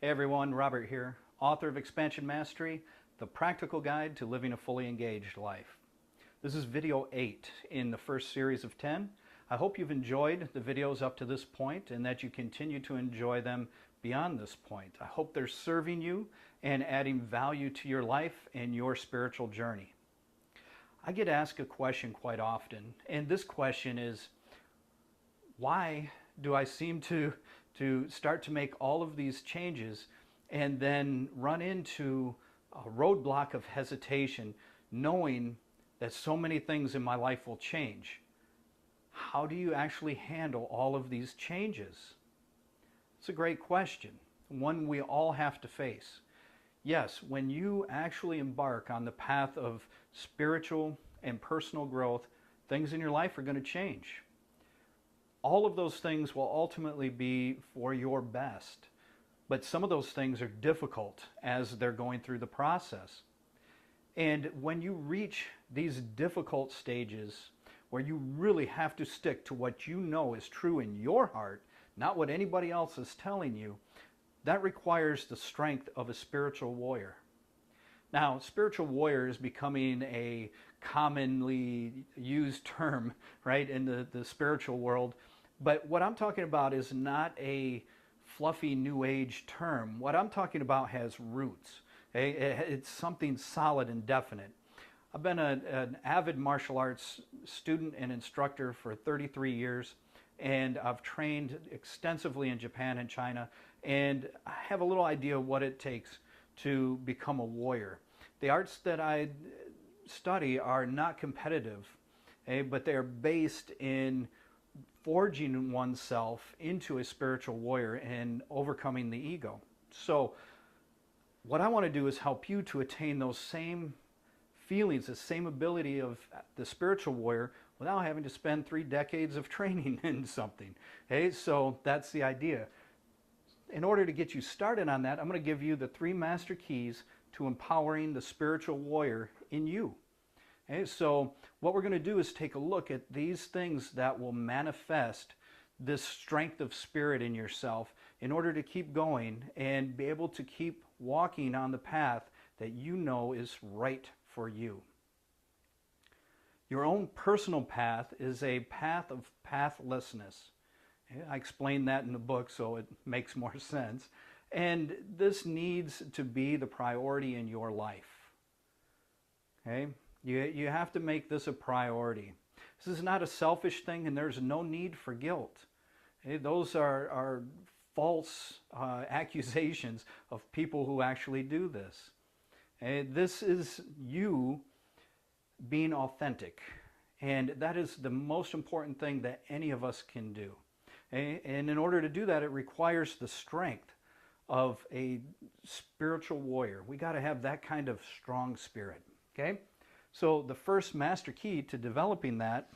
Hey everyone, Robert here, author of Expansion Mastery, the practical guide to living a fully engaged life. This is video 8 in the first series of 10. I hope you've enjoyed the videos up to this point and that you continue to enjoy them beyond this point. I hope they're serving you and adding value to your life and your spiritual journey. I get asked a question quite often, and this question is, why do I seem to start to make all of these changes and then run into a roadblock of hesitation, knowing that so many things in my life will change? How do you actually handle all of these changes? It's a great question, one we all have to face. Yes, when you actually embark on the path of spiritual and personal growth, things in your life are going to change. All of those things will ultimately be for your best, but some of those things are difficult as they're going through the process. And when you reach these difficult stages where you really have to stick to what you know is true in your heart, not what anybody else is telling you, that requires the strength of a spiritual warrior. Now, spiritual warrior is becoming a commonly used term, right, in the spiritual world. But what I'm talking about is not a fluffy new age term. What I'm talking about has roots. Okay? It's something solid and definite. I've been an avid martial arts student and instructor for 33 years, and I've trained extensively in Japan and China, and I have a little idea what it takes to become a warrior. The arts that I study are not competitive, okay, but they are based in forging oneself into a spiritual warrior and overcoming the ego. So what I want to do is help you to attain those same feelings, the same ability of the spiritual warrior without having to spend 3 decades of training in something. Okay, so that's the idea. In order to get you started on that, I'm going to give you the 3 master keys to empowering the spiritual warrior in you. Okay, so what we're going to do is take a look at these things that will manifest this strength of spirit in yourself in order to keep going and be able to keep walking on the path that you know is right for you. Your own personal path is a path of pathlessness. I explained that in the book, so it makes more sense. And this needs to be the priority in your life. Okay? You have to make this a priority. This is not a selfish thing, and there's no need for guilt. Okay? Those are false accusations of people who actually do this. Okay? This is you being authentic, and that is the most important thing that any of us can do. Okay? And in order to do that, it requires the strength of a spiritual warrior. We got to have that kind of strong spirit. Okay? So the first master key to developing that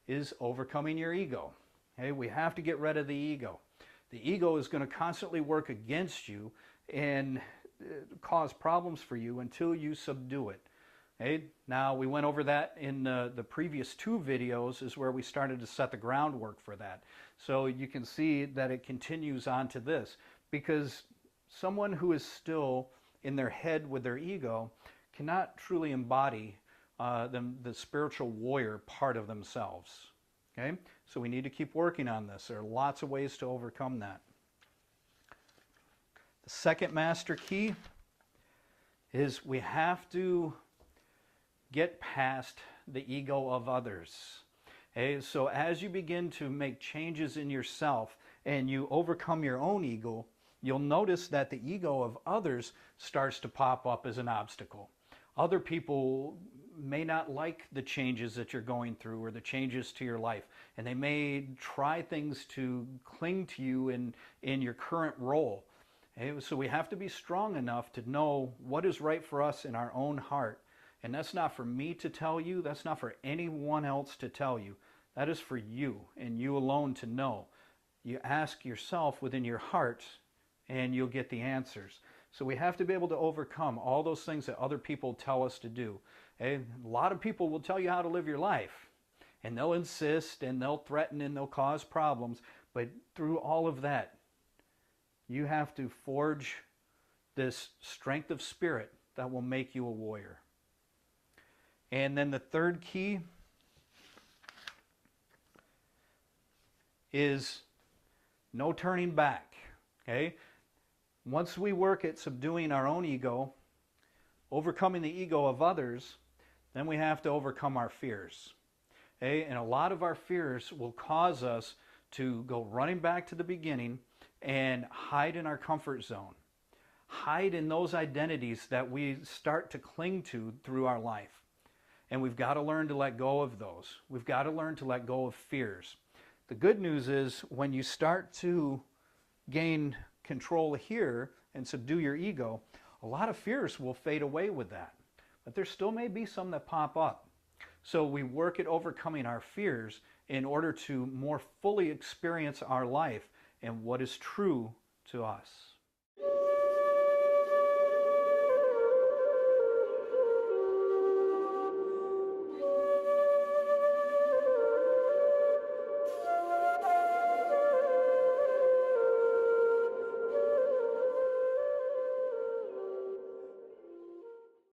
is overcoming your ego. Okay? We have to get rid of the ego. The ego is going to constantly work against you and cause problems for you until you subdue it. Okay? Now, we went over that in the previous 2 videos, is where we started to set the groundwork for that. So you can see that it continues on to this, because someone who is still in their head with their ego cannot truly embody the spiritual warrior part of themselves. Okay? So we need to keep working on this. There are lots of ways to overcome that. The second master key is we have to get past the ego of others. Okay? So as you begin to make changes in yourself and you overcome your own ego, you'll notice that the ego of others starts to pop up as an obstacle. Other people may not like the changes that you're going through or the changes to your life, and they may try things to cling to you in your current role. Okay? So we have to be strong enough to know what is right for us in our own heart. And that's not for me to tell you. That's not for anyone else to tell you. That is for you and you alone to know. You ask yourself within your heart and you'll get the answers. So we have to be able to overcome all those things that other people tell us to do. Okay? A lot of people will tell you how to live your life, and they'll insist and they'll threaten and they'll cause problems. But through all of that, You have to forge this strength of spirit that will make you a warrior. And then the third key is no turning back. Okay? Once we work at subduing our own ego, overcoming the ego of others, then we have to overcome our fears. Okay? And a lot of our fears will cause us to go running back to the beginning and hide in our comfort zone. Hide in those identities that we start to cling to through our life. And we've got to learn to let go of those. We've got to learn to let go of fears. The good news is when you start to gain control here and subdue your ego, a lot of fears will fade away with that. But there still may be some that pop up. So we work at overcoming our fears in order to more fully experience our life and what is true to us.